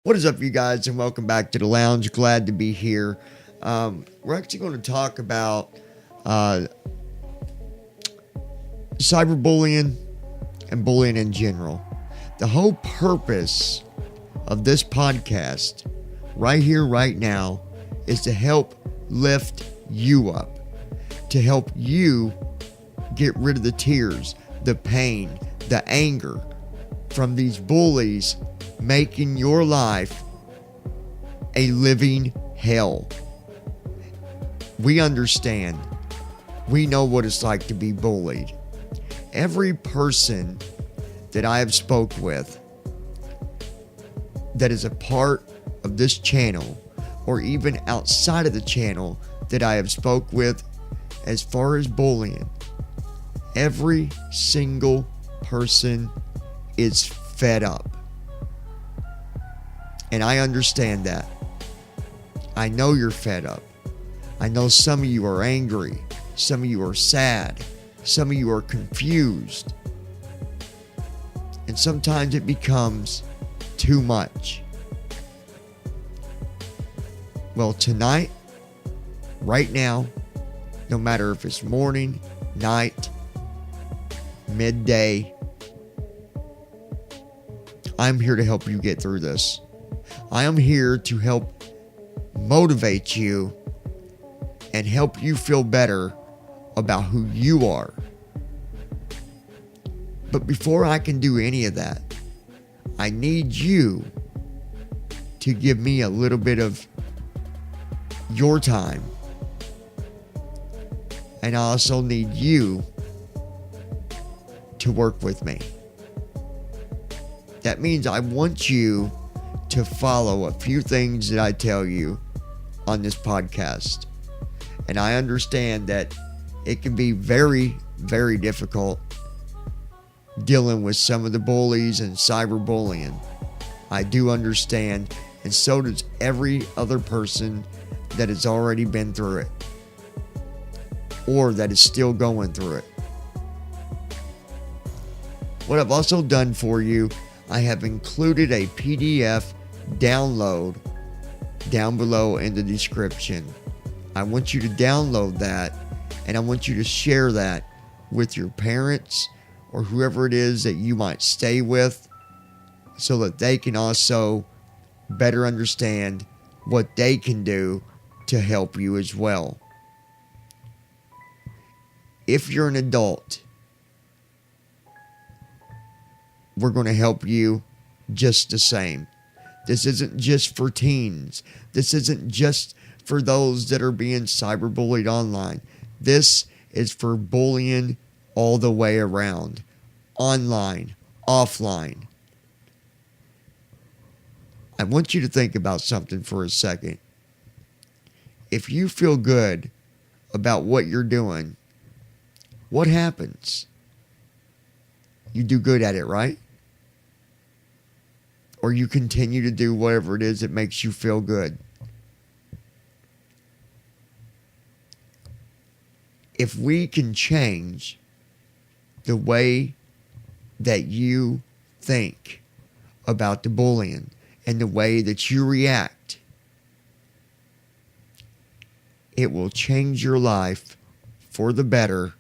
What is up, you guys, and welcome back to the lounge. Glad to be here. We're actually going to talk about cyberbullying and bullying in general. The whole purpose of this podcast, right here, right now, is to help lift you up, to help you get rid of the tears, the pain, the anger from these bullies making your life a living hell. We understand. We know what it's like to be bullied. Every person that I have spoke with that is a part of this channel, or even outside of the channel that I have spoke with as far as bullying, every single person is fed up. And I understand that. I know you're fed up. I know some of you are angry. Some of you are sad. Some of you are confused. And sometimes it becomes too much. Well, tonight, right now, no matter if it's morning, night, midday, I'm here to help you get through this. I am here to help motivate you and help you feel better about who you are. But before I can do any of that, I need you to give me a little bit of your time. And I also need you to work with me. That means I want you to follow a few things that I tell you on this podcast. And I understand that it can be very, very difficult dealing with some of the bullies and cyberbullying. I do understand, and so does every other person that has already been through it or that is still going through it. What I've also done for you, I have included a PDF download down below in the description. I want you to download that, and I want you to share that with your parents or whoever it is that you might stay with, so that they can also better understand what they can do to help you as well. If you're an adult, we're going to help you just the same. This isn't just for teens. This isn't just for those that are being cyberbullied online. This is for bullying all the way around. Online, offline. I want you to think about something for a second. If you feel good about what you're doing, what happens? You do good at it, right? Or you continue to do whatever it is that makes you feel good. If we can change the way that you think about the bullying and the way that you react, it will change your life for the better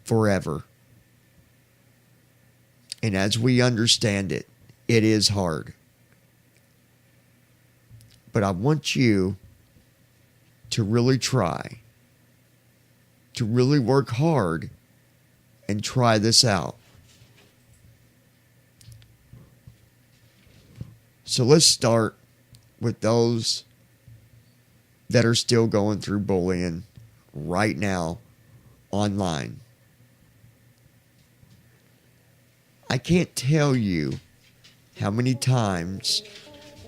forever. And as we understand it, it is hard. But I want you to really try, to really work hard and try this out. So let's start with those that are still going through bullying right now online. I can't tell you how many times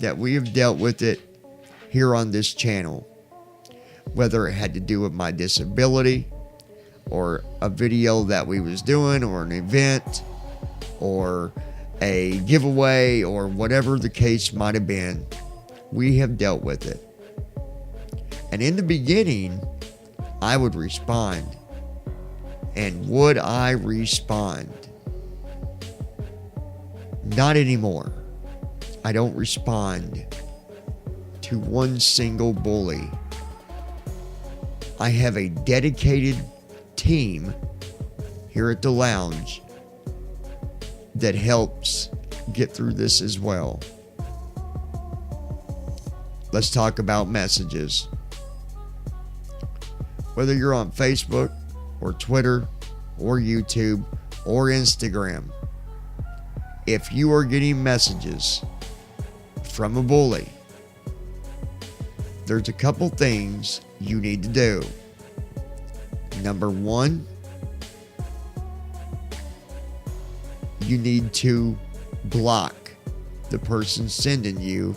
that we have dealt with it here on this channel, whether it had to do with my disability or a video that we was doing or an event or a giveaway or whatever the case might have been. We have dealt with it. And in the beginning, I would respond. And would I respond? Not anymore. I don't respond to one single bully. I have a dedicated team here at the lounge that helps get through this as well. Let's talk about messages. Whether you're on Facebook or Twitter or YouTube or Instagram, if you are getting messages from a bully, there's a couple things you need to do. Number one, you need to block the person sending you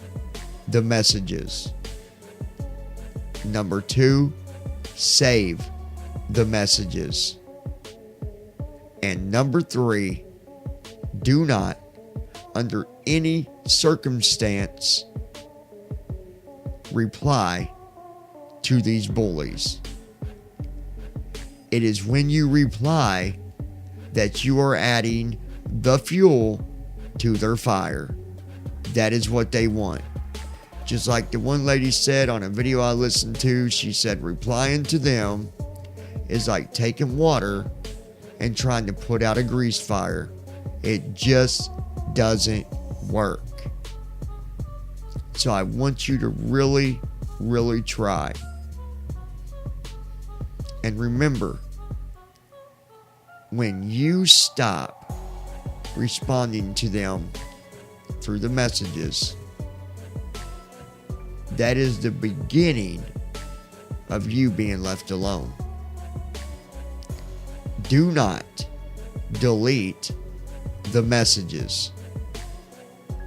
the messages. Number two, save the messages. And number three, do not, under any circumstance, reply to these bullies. It is when you reply that you are adding the fuel to their fire. That is what they want. Just like the one lady said on a video I listened to, she said replying to them is like taking water and trying to put out a grease fire. It just doesn't work. So I want you to really, really try. And remember, when you stop responding to them through the messages, that is the beginning of you being left alone. Do not delete the messages.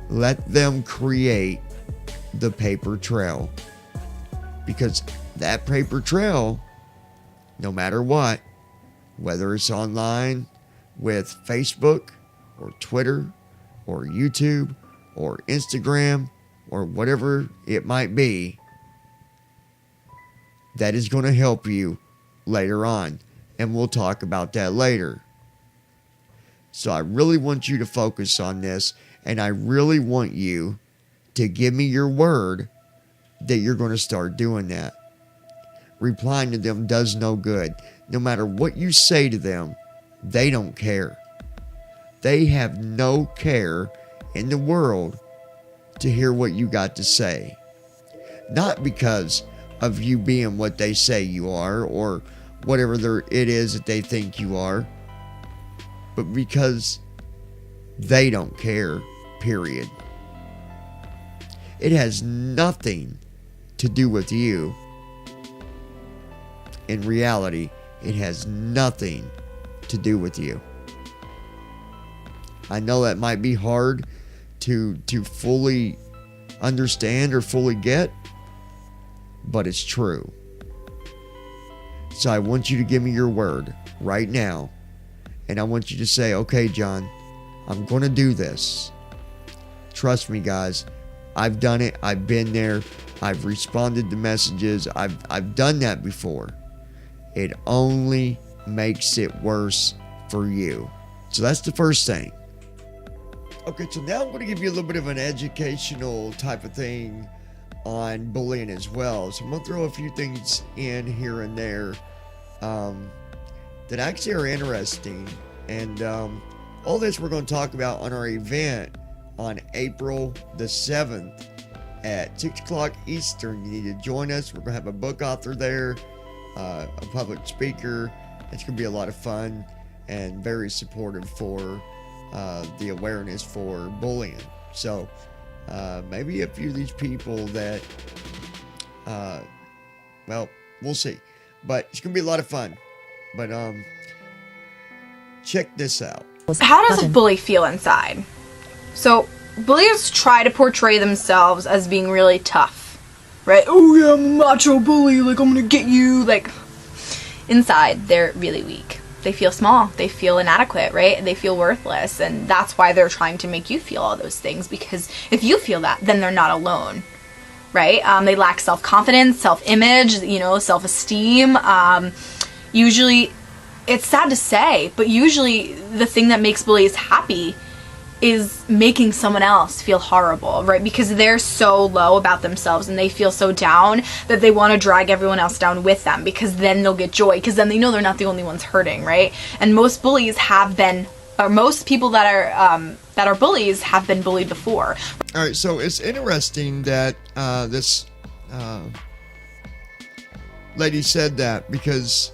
Let them create the paper trail. Because that paper trail, no matter what, whether it's online with Facebook or Twitter or YouTube or Instagram or whatever it might be, that is going to help you later on. And we'll talk about that later. So I really want you to focus on this, and I really want you to give me your word that you're going to start doing that. Replying to them does no good. No matter what you say to them, they don't care. They have no care in the world to hear what you got to say. Not because of you being what they say you are or whatever it is that they think you are, but because they don't care, period. It has nothing to do with you. In reality, it has nothing to do with you. I know that might be hard to fully understand or fully get, but it's true. So I want you to give me your word right now. And I want you to say, okay, John, I'm going to do this. Trust me, guys. I've done it. I've been there. I've responded to messages. I've done that before. It only makes it worse for you. So that's the first thing. Okay, so now I'm going to give you a little bit of an educational type of thing on bullying as well. So I'm going to throw a few things in here and there that actually are interesting. And all this we're going to talk about on our event on April the 7th at 6 o'clock Eastern. You need to join us. We're going to have a book author there, a public speaker. It's going to be a lot of fun and very supportive for the awareness for bullying. So maybe a few of these people that, well, we'll see. But it's going to be a lot of fun. But check this out. How does a bully feel inside? So, bullies try to portray themselves as being really tough, right? Oh yeah, I'm a macho bully, like I'm gonna get you, like, inside they're really weak. They feel small, they feel inadequate, right? They feel worthless, and that's why they're trying to make you feel all those things, because if you feel that, then they're not alone, right? They lack self-confidence, self-image, self-esteem. Usually, it's sad to say, but usually the thing that makes bullies happy is making someone else feel horrible, right? Because they're so low about themselves and they feel so down that they want to drag everyone else down with them, because then they'll get joy, because then they know they're not the only ones hurting, right? And most bullies have been, or most people that are bullies have been bullied before. All right, so it's interesting that this lady said that, because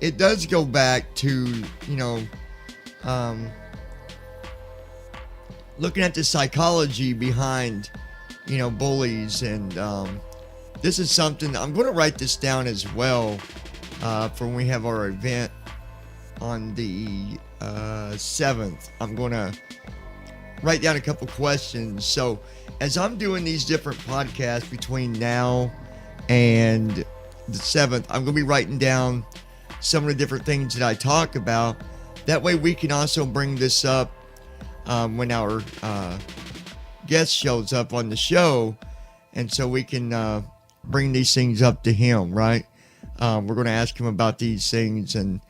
it does go back to, looking at the psychology behind, bullies. And this is something, I'm going to write this down as well for when we have our event on the 7th. I'm going to write down a couple questions. So as I'm doing these different podcasts between now and the 7th, I'm going to be writing down some of the different things that I talk about. That way we can also bring this up when our guest shows up on the show, and so we can bring these things up to him, right? We're going to ask him about these things. And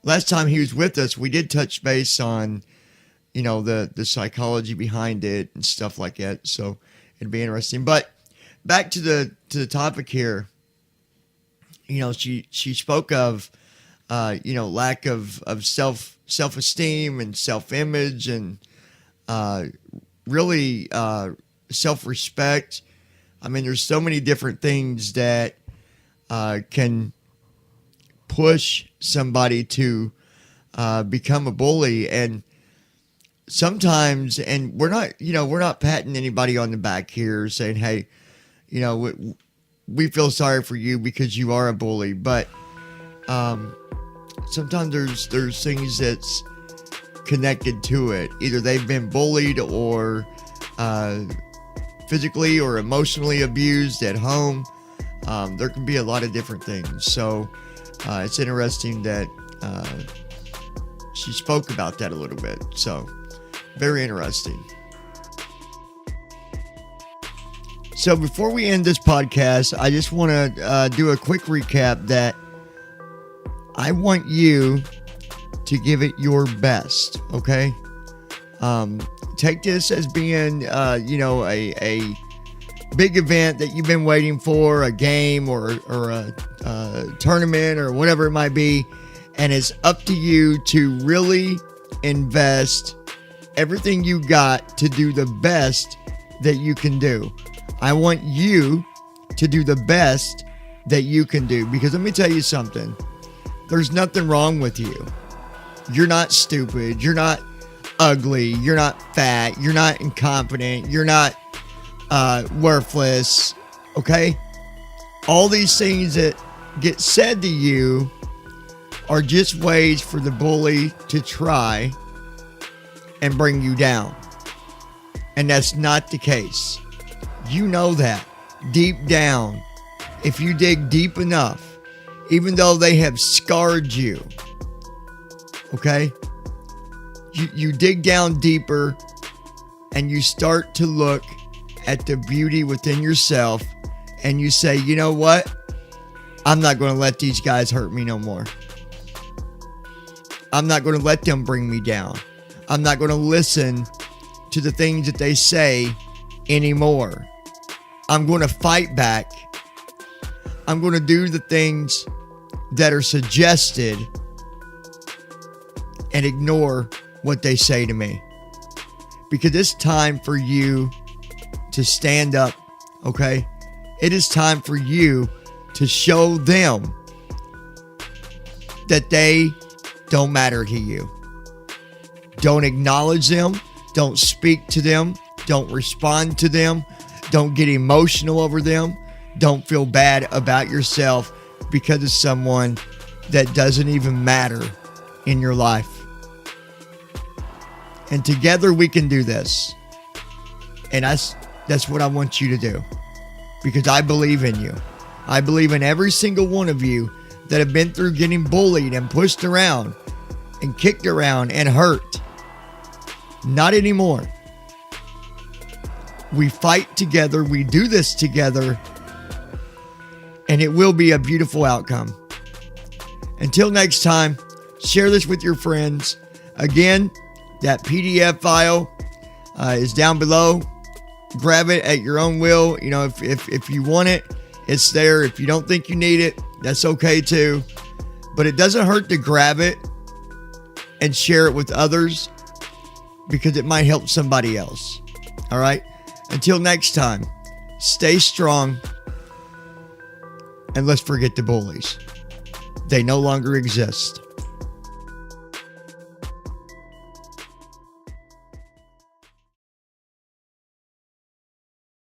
last time he was with us, we did touch base on, the psychology behind it and stuff like that. So it'd be interesting. But back to the topic here. She spoke of lack of self-esteem and self-image, and really self-respect. I mean, there's so many different things that can push somebody to become a bully. And sometimes, and we're not patting anybody on the back here saying, hey, we feel sorry for you because you are a bully. But sometimes there's things that's connected to it. Either they've been bullied or physically or emotionally abused at home. There can be a lot of different things. So it's interesting that she spoke about that a little bit. So very interesting. So before we end this podcast, I just want to do a quick recap that I want you to give it your best, okay? Take this as being, a big event that you've been waiting for, a game or a tournament or whatever it might be, and it's up to you to really invest everything you got to do the best that you can do. I want you to do the best that you can do, because let me tell you something. There's nothing wrong with you. You're not stupid. You're not ugly. You're not fat. You're not incompetent. You're not worthless. Okay? All these things that get said to you are just ways for the bully to try and bring you down. And that's not the case. You know that deep down. If you dig deep enough, even though they have scarred you, okay? You dig down deeper and you start to look at the beauty within yourself, and you say, you know what? I'm not going to let these guys hurt me no more. I'm not going to let them bring me down. I'm not going to listen to the things that they say anymore. I'm going to fight back. I'm going to do the things that are suggested and ignore what they say to me. Because it's time for you to stand up, okay? It is time for you to show them that they don't matter to you. Don't acknowledge them. Don't speak to them. Don't respond to them. Don't get emotional over them. Don't feel bad about yourself because of someone that doesn't even matter in your life. And together we can do this. And that's what I want you to do. Because I believe in you. I believe in every single one of you that have been through getting bullied and pushed around and kicked around and hurt. Not anymore. We fight together. We do this together. And it will be a beautiful outcome. Until next time, share this with your friends. Again, That PDF file is down below. Grab it at your own will. You know, if you want it, it's there. If you don't think you need it, that's okay too. But it doesn't hurt to grab it and share it with others, because it might help somebody else. All right? Until next time, stay strong, and let's forget the bullies. They no longer exist.